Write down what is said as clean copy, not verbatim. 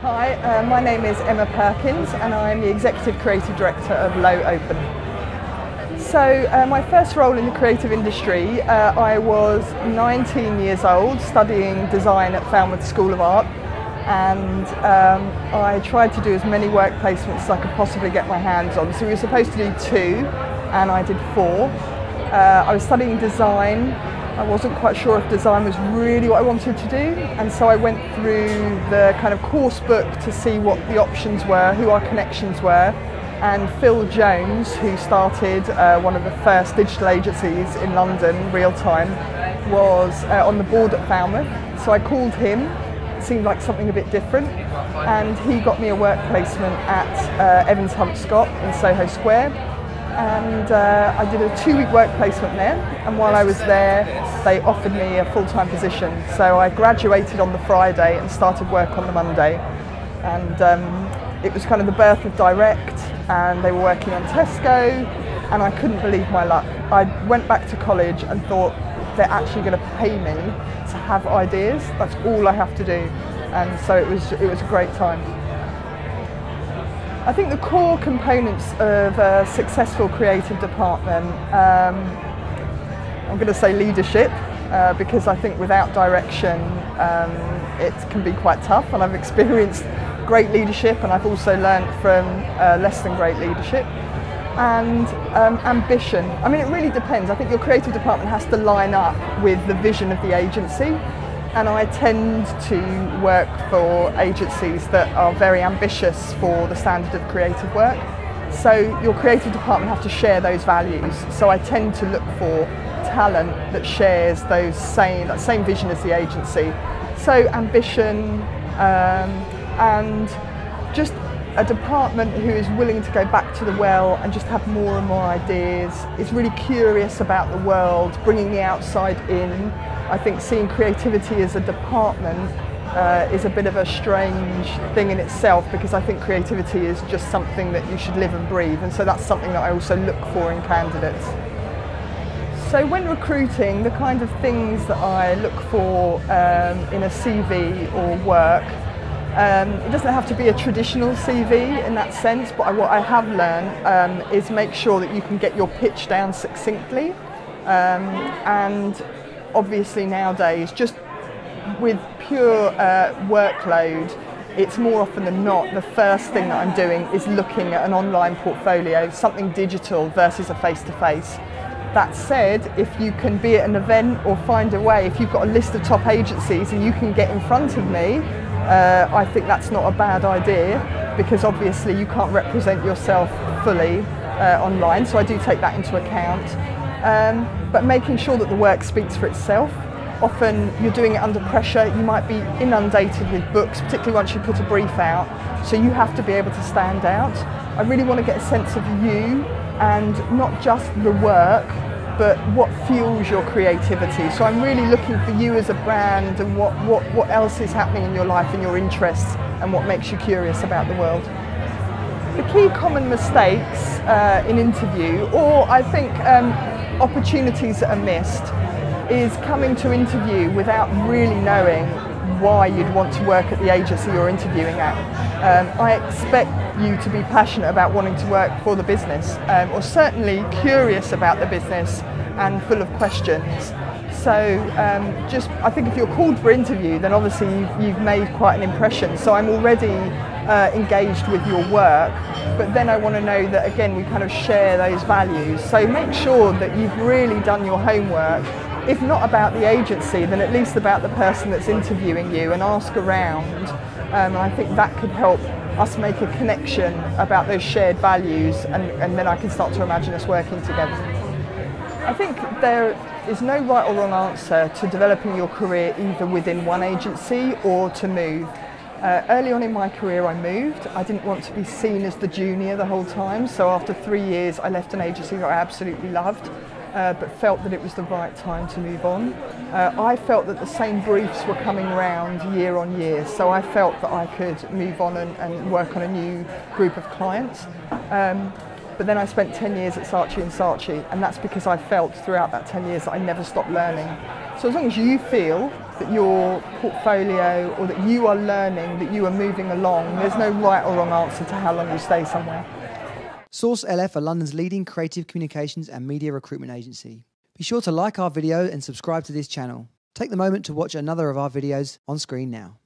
Hi, my name is Emma Perkins and I'm the Executive Creative Director of Lowe Open. So my first role in the creative industry, I was 19 years old studying design at Falmouth School of Art, and I tried to do as many work placements as I could possibly get my hands on. So we were supposed to do 2 and I did 4. I was studying design. I wasn't quite sure if design was really what I wanted to do, and so I went through the kind of course book to see what the options were, who our connections were, and Phil Jones, who started one of the first digital agencies in London, Real Time, was on the board at Falmouth. So I called him. It seemed like something a bit different, and he got me a work placement at Evans Hunt Scott in Soho Square. And I did a 2-week work placement there, and while I was there they offered me a full-time position. So I graduated on the Friday and started work on the Monday, and it was kind of the birth of Direct, and they were working on Tesco, and I couldn't believe my luck. I went back to college and thought, they're actually going to pay me to have ideas, that's all I have to do, and so it was a great time. I think the core components of a successful creative department, I'm going to say leadership, because I think without direction it can be quite tough, and I've experienced great leadership and I've also learned from less than great leadership. And ambition. I mean, it really depends. I think your creative department has to line up with the vision of the agency. And I tend to work for agencies that are very ambitious for the standard of creative work. So your creative department have to share those values. So I tend to look for talent that shares that same vision as the agency. So ambition and just a department who is willing to go back to the well and just have more and more ideas, is really curious about the world, bringing the outside in. I think seeing creativity as a department is a bit of a strange thing in itself, because I think creativity is just something that you should live and breathe, and so that's something that I also look for in candidates. So when recruiting, the kind of things that I look for in a CV or work, it doesn't have to be a traditional CV in that sense, but what I have learned is make sure that you can get your pitch down succinctly, and obviously nowadays, just with pure workload, it's more often than not the first thing that I'm doing is looking at an online portfolio, something digital versus a face-to-face. That said, if you can be at an event or find a way, if you've got a list of top agencies and you can get in front of me, I think that's not a bad idea, because obviously you can't represent yourself fully online, so I do take that into account. But making sure that the work speaks for itself. Often you're doing it under pressure, you might be inundated with books, particularly once you put a brief out, so you have to be able to stand out. I really want to get a sense of you, and not just the work, but what fuels your creativity. So I'm really looking for you as a brand, and what else is happening in your life and your interests, and what makes you curious about the world. The key common mistakes in interview, or I think opportunities that are missed, is coming to interview without really knowing why you'd want to work at the agency you're interviewing at. I expect you to be passionate about wanting to work for the business, or certainly curious about the business and full of questions. So I think if you're called for interview, then obviously you've made quite an impression. So I'm already engaged with your work, but then I want to know that, again, we kind of share those values. So make sure that you've really done your homework, if not about the agency, then at least about the person that's interviewing you, and ask around. And I think that could help us make a connection about those shared values, and then I can start to imagine us working together. I think there is no right or wrong answer to developing your career either within one agency or to move. Early on in my career I moved. I didn't want to be seen as the junior the whole time, so after 3 years I left an agency that I absolutely loved, but felt that it was the right time to move on. I felt that the same briefs were coming round year on year, so I felt that I could move on and work on a new group of clients. But then I spent 10 years at Saatchi and Saatchi, and that's because I felt throughout that 10 years that I never stopped learning. So as long as you feel that your portfolio, or that you are learning, that you are moving along. There's no right or wrong answer to how long you stay somewhere. Source LF are London's leading creative communications and media recruitment agency. Be sure to like our video and subscribe to this channel. Take the moment to watch another of our videos on screen now.